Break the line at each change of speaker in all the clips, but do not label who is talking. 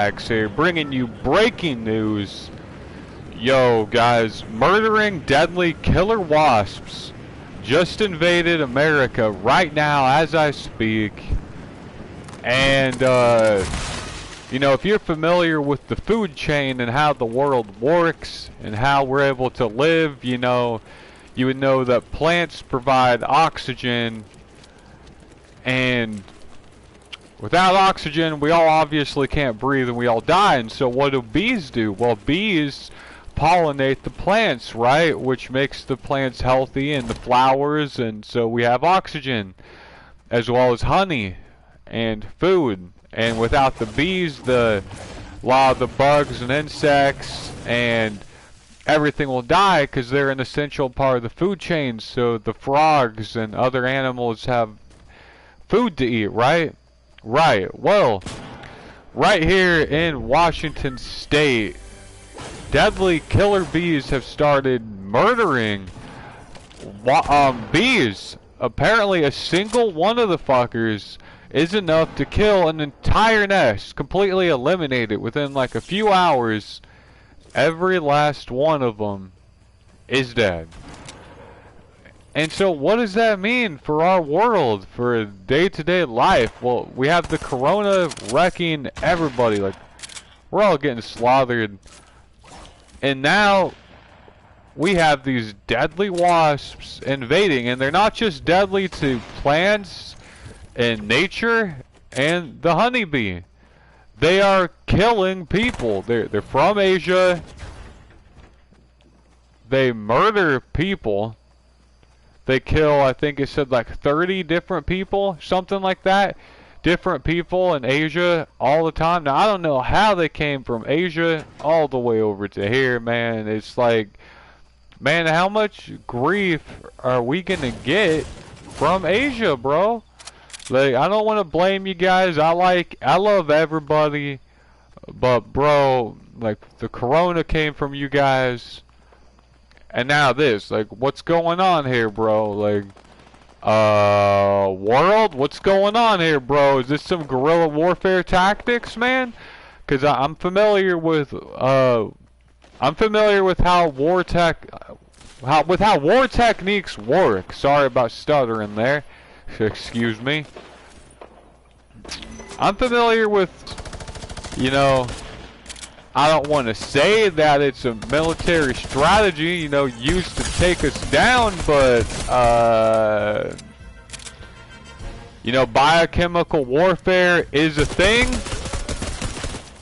X here, bringing you breaking news. Yo, guys, murdering deadly killer wasps just invaded America right now as I speak. And, you know, if you're familiar with the food chain and how the world works and how we're able to live, you know, you would know that plants provide oxygen, and without oxygen, we all obviously can't breathe and we all die. And so what do bees do? Well, bees pollinate the plants, right? Which makes the plants healthy and the flowers, and so we have oxygen as well as honey and food. And without the bees, a lot of the bugs and insects and everything will die because they're an essential part of the food chain. So the frogs and other animals have food to eat, right? Right. Well, right here in Washington State, deadly killer bees have started murdering bees. Apparently, a single one of the fuckers is enough to kill an entire nest, completely eliminate it within like a few hours. Every last one of them is dead. And so what does that mean for our world, for day-to-day life? Well, we have the corona wrecking everybody. Like, we're all getting slaughtered. And now we have these deadly wasps invading, and they're not just deadly to plants and nature and the honeybee. They are killing people. They're from Asia. They murder people. They kill, I think it said like 30 different people, something like that. Different people in Asia all the time. Now, I don't know how they came from Asia all the way over to here, man. It's like, man, how much grief are we gonna get from Asia, bro? Like, I don't want to blame you guys. I love everybody. But, bro, like, the corona came from you guys. And now this, like, what's going on here, bro? Like, world, what's going on here, bro? Is this some guerrilla warfare tactics, man? Because I'm familiar with how war techniques work. Sorry about stuttering there. Excuse me. I'm familiar with, you know, I don't want to say that it's a military strategy, you know, used to take us down, but, you know, biochemical warfare is a thing.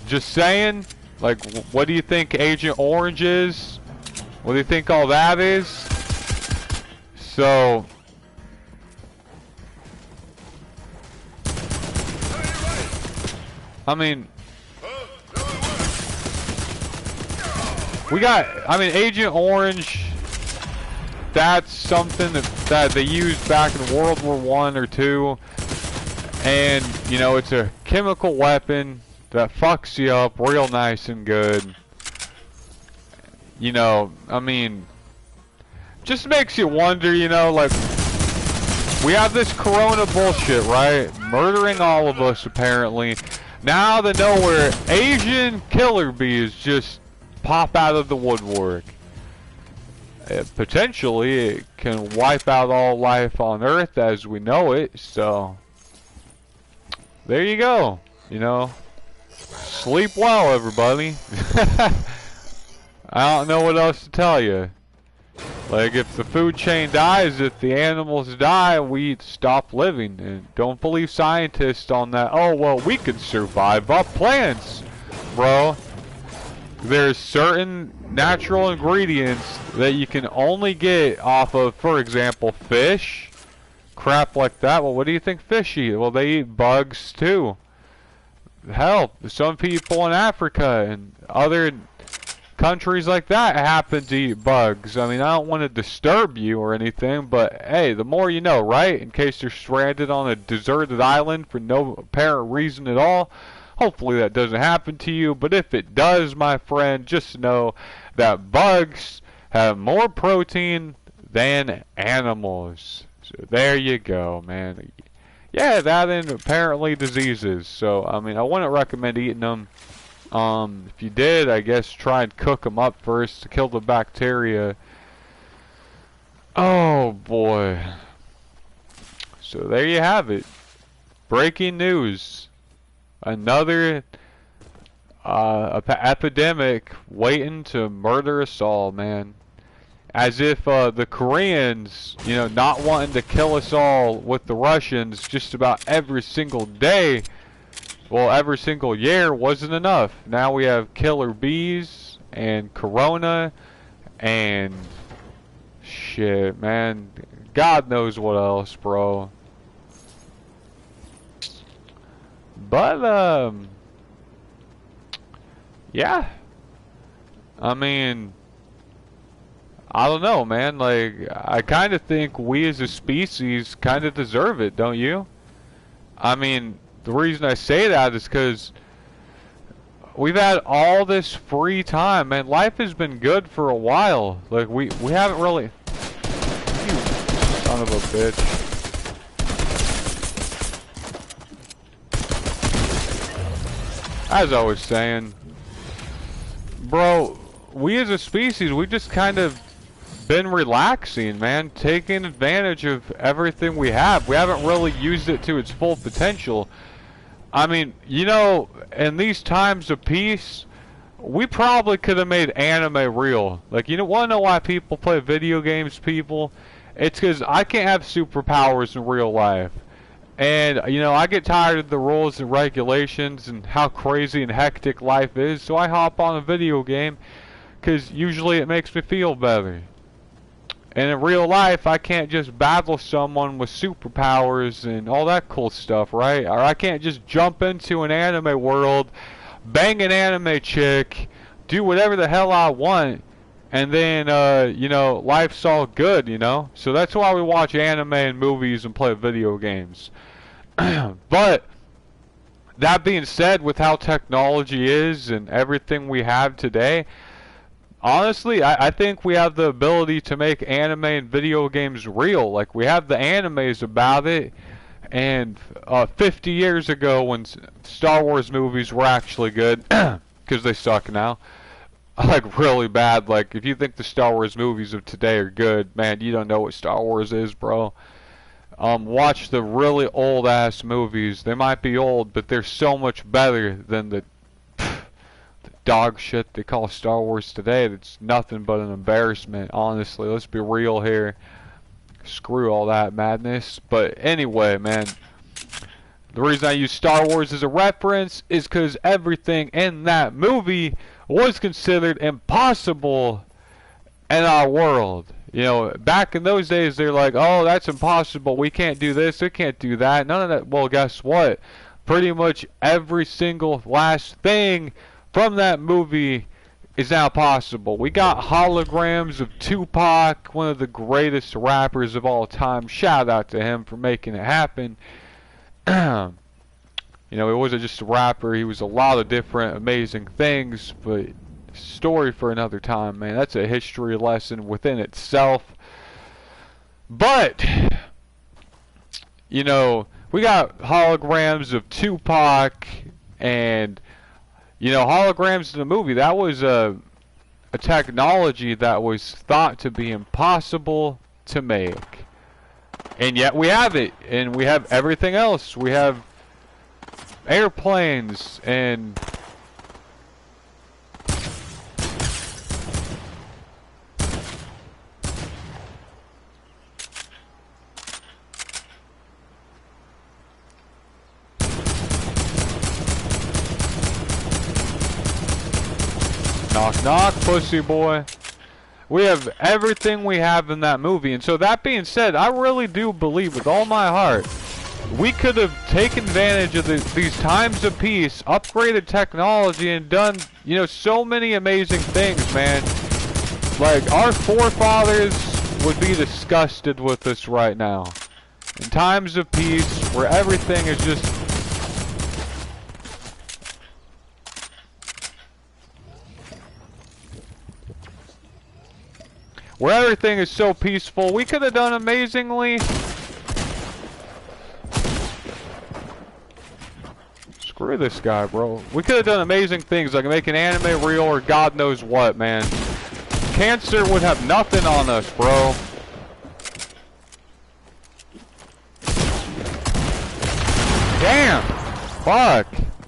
Just saying. Like, what do you think Agent Orange is? What do you think all that is? So, I mean, Agent Orange, that's something that they used back in World War I or II, and, you know, it's a chemical weapon that fucks you up real nice and good. You know, I mean, just makes you wonder, you know, like, we have this corona bullshit, right? Murdering all of us, apparently. Now out of nowhere, Asian killer bees just pop out of the woodwork. Potentially, it can wipe out all life on Earth as we know it, so there you go. You know, sleep well, everybody. I don't know what else to tell you. Like, if the food chain dies, if the animals die, we stop living. And don't believe scientists on that. Oh, well, we could survive off plants, bro. There's certain natural ingredients that you can only get off of, for example, fish, crap like that. Well, what do you think fish eat? Well, they eat bugs too. Hell, some people in Africa and other countries like that happen to eat bugs. I mean, I don't want to disturb you or anything, but hey, the more you know, right? In case you're stranded on a deserted island for no apparent reason at all. Hopefully that doesn't happen to you, but if it does, my friend, just know that bugs have more protein than animals. So there you go, man. Yeah, that and apparently diseases. So, I mean, I wouldn't recommend eating them. If you did, I guess try and cook them up first to kill the bacteria. Oh boy. So there you have it. Breaking news. Another epidemic waiting to murder us all, man. As if the Koreans, you know, not wanting to kill us all with the Russians just about every single day, well, every single year wasn't enough. Now we have killer bees and corona and shit, man. God knows what else, bro. But, yeah. I mean, I don't know, man. Like, I kind of think we as a species kind of deserve it, don't you? I mean, the reason I say that is because we've had all this free time, man. Life has been good for a while. Like, we haven't really... You son of a bitch. As I was saying, bro, we as a species, we just kind of been relaxing, man, taking advantage of everything we have. We haven't really used it to its full potential. I mean, you know, in these times of peace, we probably could have made anime real. Like, you know, want to know why people play video games, people? It's because I can't have superpowers in real life. And, you know, I get tired of the rules and regulations and how crazy and hectic life is, so I hop on a video game because usually it makes me feel better. And in real life, I can't just battle someone with superpowers and all that cool stuff, right? Or I can't just jump into an anime world, bang an anime chick, do whatever the hell I want, and then, you know, life's all good, you know? So that's why we watch anime and movies and play video games. But, that being said, with how technology is and everything we have today, honestly, I think we have the ability to make anime and video games real. Like, we have the animes about it, and 50 years ago when Star Wars movies were actually good, because they suck now, like, really bad. Like, if you think the Star Wars movies of today are good, man, you don't know what Star Wars is, bro. Watch the really old-ass movies. They might be old, but they're so much better than the dog shit they call Star Wars today. That's nothing but an embarrassment, honestly. Let's be real here. Screw all that madness. But anyway, man, the reason I use Star Wars as a reference is because everything in that movie was considered impossible in our world. You know, back in those days, they're like, oh, that's impossible. We can't do this. We can't do that. None of that. Well, guess what? Pretty much every single last thing from that movie is now possible. We got holograms of Tupac, one of the greatest rappers of all time. Shout out to him for making it happen. You know, he wasn't just a rapper. He was a lot of different amazing things, but story for another time, man. That's a history lesson within itself. But, you know, we got holograms of Tupac and, you know, holograms in the movie. That was a technology that was thought to be impossible to make. And yet we have it. And we have everything else. We have airplanes and knock knock, pussy boy. We have everything we have in that movie. And so that being said, I really do believe with all my heart we could have taken advantage of these times of peace, upgraded technology, and done, you know, so many amazing things, man. Like, our forefathers would be disgusted with us right now. In times of peace, where everything is just... where everything is so peaceful, we could have done amazingly. Screw screw this guy, bro. We could have done amazing things like make an anime reel or God knows what, man. Cancer would have nothing on us, bro. Damn! Fuck!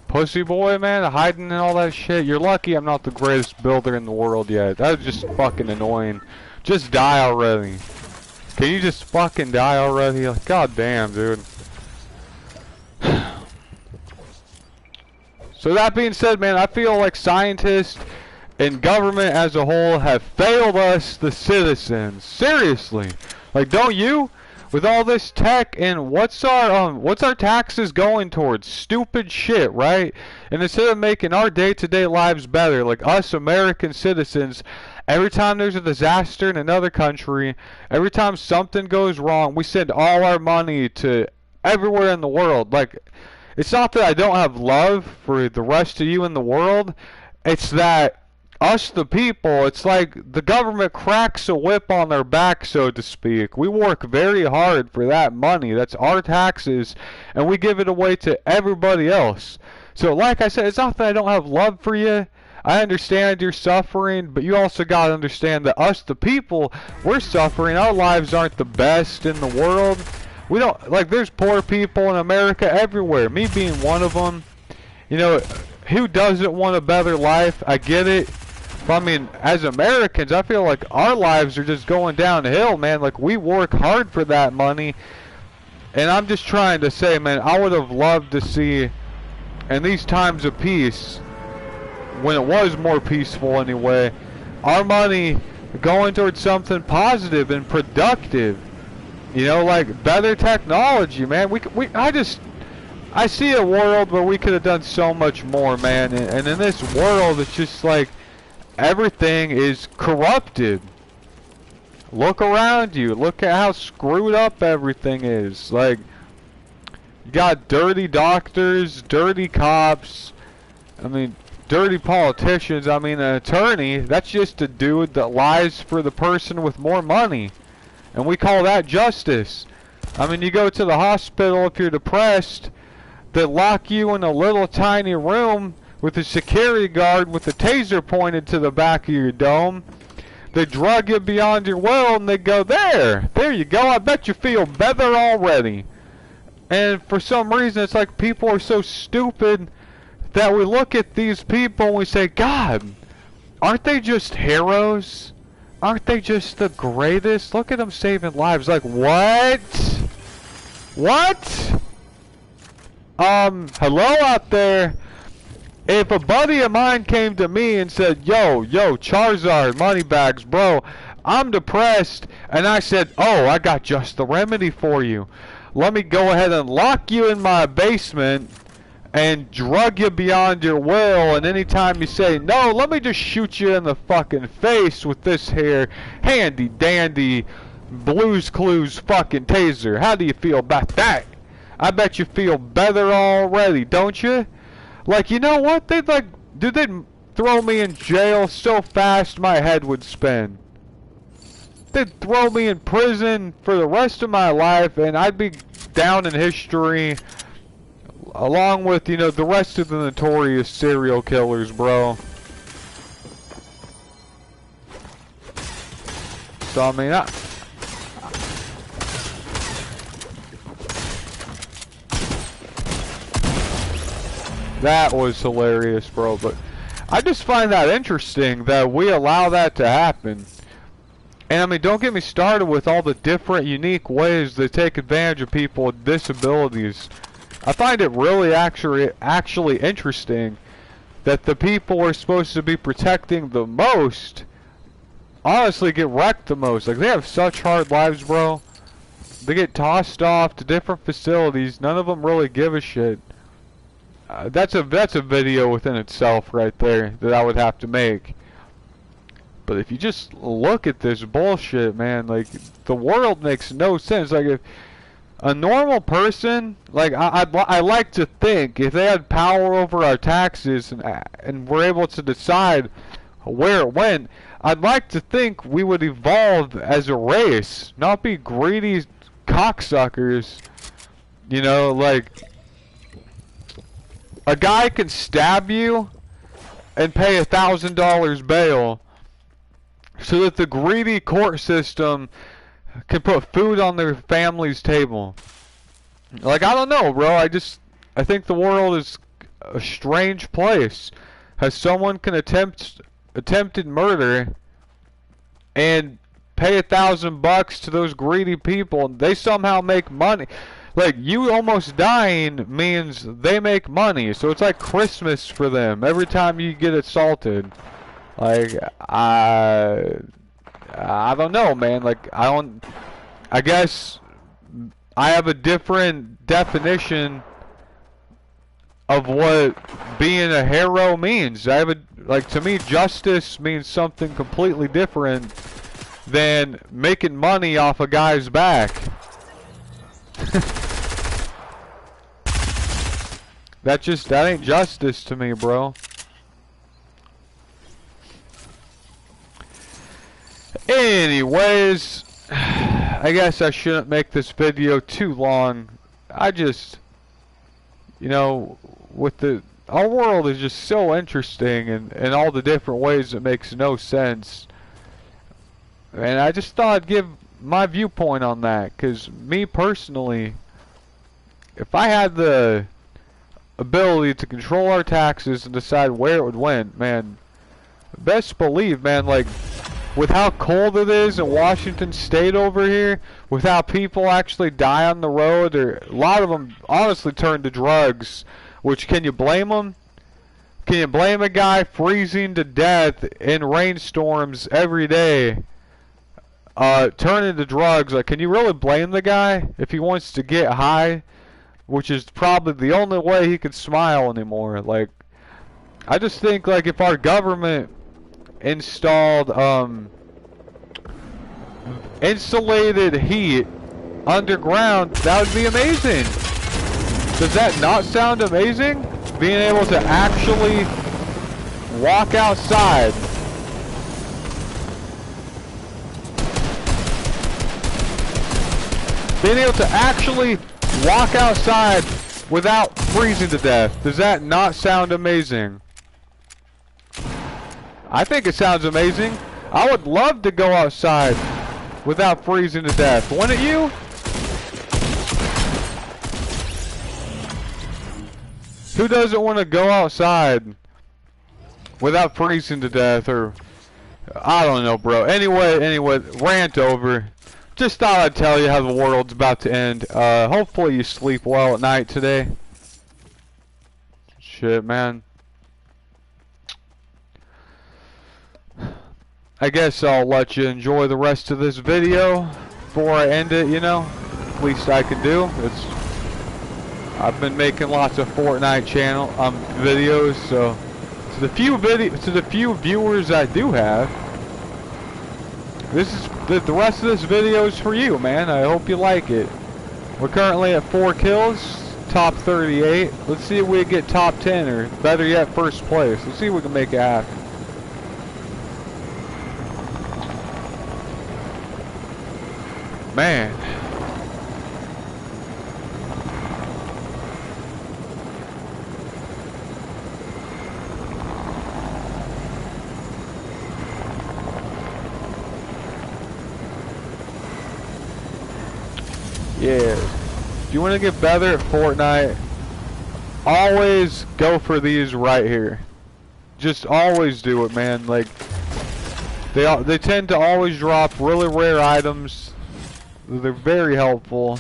Pussy boy, man, hiding and all that shit. You're lucky I'm not the greatest builder in the world yet. That was just fucking annoying. Just die already. Can you just fucking die already? Like, god damn, dude. So that being said, man, I feel like scientists and government as a whole have failed us, the citizens. Seriously. Like, don't you? With all this tech, and what's our taxes going towards? Stupid shit, right? And instead of making our day-to-day lives better, like us American citizens, every time there's a disaster in another country, every time something goes wrong, we send all our money to everywhere in the world. Like, it's not that I don't have love for the rest of you in the world, it's that us the people, it's like the government cracks a whip on their back, so to speak. We work very hard for that money. That's our taxes, and we give it away to everybody else. So like I said, it's not that I don't have love for you. I understand you're suffering, but you also got to understand that us the people, we're suffering. Our lives aren't the best in the world. We don't, like, there's poor people in America everywhere, me being one of them. You know, who doesn't want a better life? I get it. But I mean, as Americans, I feel like our lives are just going downhill, man. Like, we work hard for that money. And I'm just trying to say, man, I would have loved to see, in these times of peace, when it was more peaceful anyway, our money going towards something positive and productive. You know, like better technology, man. I see a world where we could have done so much more, man. And in this world, it's just like everything is corrupted. Look around you. Look at how screwed up everything is. Like, you got dirty doctors, dirty cops. I mean, dirty politicians. I mean, an attorney, that's just a dude that lies for the person with more money. And we call that justice. I mean, you go to the hospital if you're depressed, they lock you in a little tiny room with a security guard with a taser pointed to the back of your dome. They drug you beyond your will and they go, there you go, I bet you feel better already. And for some reason, it's like people are so stupid that we look at these people and we say, God, aren't they just heroes? Aren't they just the greatest? Look at them saving lives. Like, what? What? Hello out there. If a buddy of mine came to me and said, yo, Charizard, Moneybags, bro, I'm depressed, and I said, oh, I got just the remedy for you. Let me go ahead and lock you in my basement and drug you beyond your will, and anytime you say no, let me just shoot you in the fucking face with this here handy dandy Blue's Clues fucking taser. How do you feel about that? I bet you feel better already, don't you? Like, you know what? They'd throw me in jail so fast my head would spin. They'd throw me in prison for the rest of my life and I'd be down in history along with, you know, the rest of the notorious serial killers, bro. So, I mean, that was hilarious, bro. But I just find that interesting that we allow that to happen. And, I mean, don't get me started with all the different, unique ways they take advantage of people with disabilities. I find it really actually interesting that the people we're supposed to be protecting the most honestly get wrecked the most. Like, they have such hard lives, bro. They get tossed off to different facilities. None of them really give a shit. That's a video within itself right there that I would have to make. But if you just look at this bullshit, man, like, the world makes no sense. Like, if a normal person, like, I like to think if they had power over our taxes and were able to decide where it went, I'd like to think we would evolve as a race, not be greedy cocksuckers. You know, like, A guy can stab you and pay $1,000 bail so that the greedy court system can put food on their family's table. Like, I don't know, bro. I think the world is a strange place. How someone can attempted murder and pay $1,000 to those greedy people, and they somehow make money. Like, you almost dying means they make money, so it's like Christmas for them every time you get assaulted. Like, I don't know, man. Like, I guess I have a different definition of what being a hero means. Like, to me, justice means something completely different than making money off a guy's back. That ain't justice to me, bro. Anyways, I guess I shouldn't make this video too long. I just, you know, our world is just so interesting in all the different ways it makes no sense. And I just thought I'd give my viewpoint on that, because me personally, if I had the ability to control our taxes and decide where it would went, man, best believe, man, like, with how cold it is in Washington State over here, with how people actually die on the road, or a lot of them honestly turn to drugs, which, can you blame them? Can you blame a guy freezing to death in rainstorms every day, turning to drugs? Like, can you really blame the guy if he wants to get high, which is probably the only way he can smile anymore? Like, I just think, like, if our government installed insulated heat underground, that would be amazing. Does that not sound amazing? Being able to actually walk outside. Being able to actually walk outside without freezing to death. Does that not sound amazing? I think it sounds amazing. I would love to go outside without freezing to death. Wouldn't you? Who doesn't want to go outside without freezing to death? Or I don't know, bro. Anyway, rant over. Just thought I'd tell you how the world's about to end. Hopefully you sleep well at night today. Shit, man. I guess I'll let you enjoy the rest of this video before I end it, you know. Least I can do. I've been making lots of Fortnite videos, so to the few viewers I do have, this is the rest of this video is for you, man. I hope you like it. We're currently at 4 kills, top 38. Let's see if we get top 10, or better yet, first place. Let's see if we can make it happen. Man. Yeah. If you want to get better at Fortnite, always go for these right here. Just always do it, man. Like, they tend to always drop really rare items. They're very helpful.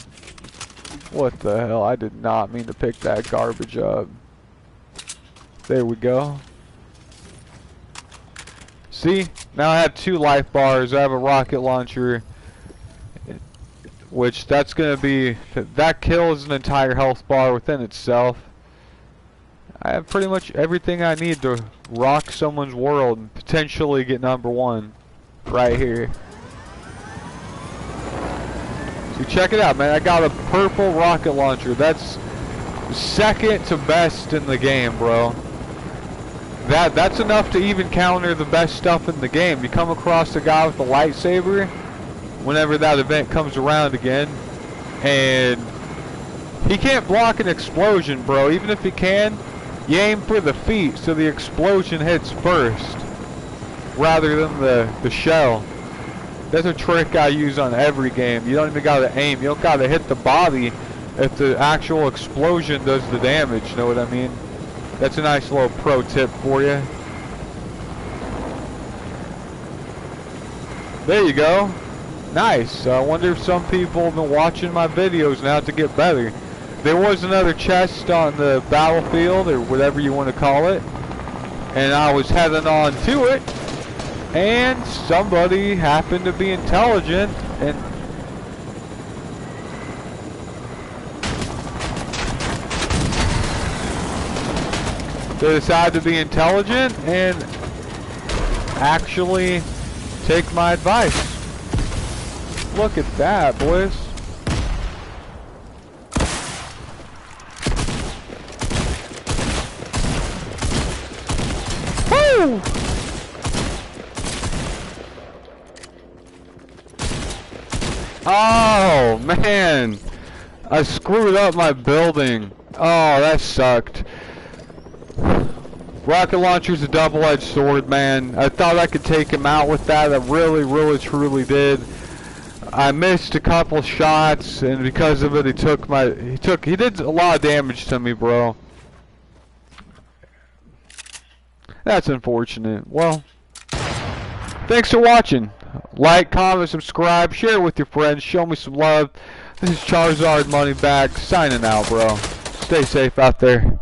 What the hell? I did not mean to pick that garbage up. There we go. See? Now I have 2 life bars. I have a rocket launcher, which that's gonna be, that kills an entire health bar within itself. I have pretty much everything I need to rock someone's world and potentially get #1 right here. So check it out, man. I got a purple rocket launcher. That's second to best in the game, bro. That's enough to even counter the best stuff in the game. You come across a guy with a lightsaber whenever that event comes around again, and he can't block an explosion, bro. Even if he can, You aim for the feet so the explosion hits first, rather than the shell. That's a trick I use on every game. You don't even gotta aim. You don't gotta hit the body if the actual explosion does the damage. Know what I mean? That's a nice little pro tip for you. There you go. Nice. I wonder if some people have been watching my videos now to get better. There was another chest on the battlefield, or whatever you want to call it, and I was heading on to it, and somebody happened to be intelligent, and they decided to be intelligent and actually take my advice. Look at that, boys. Woo! Oh, man. I screwed up my building. Oh, that sucked. Rocket launcher's a double-edged sword, man. I thought I could take him out with that. I really, really, truly did. I missed a couple shots, and because of it, he did a lot of damage to me, bro. That's unfortunate. Well, thanks for watching. Like, comment, subscribe, share it with your friends, show me some love. This is Charizard Moneybag signing out, bro. Stay safe out there.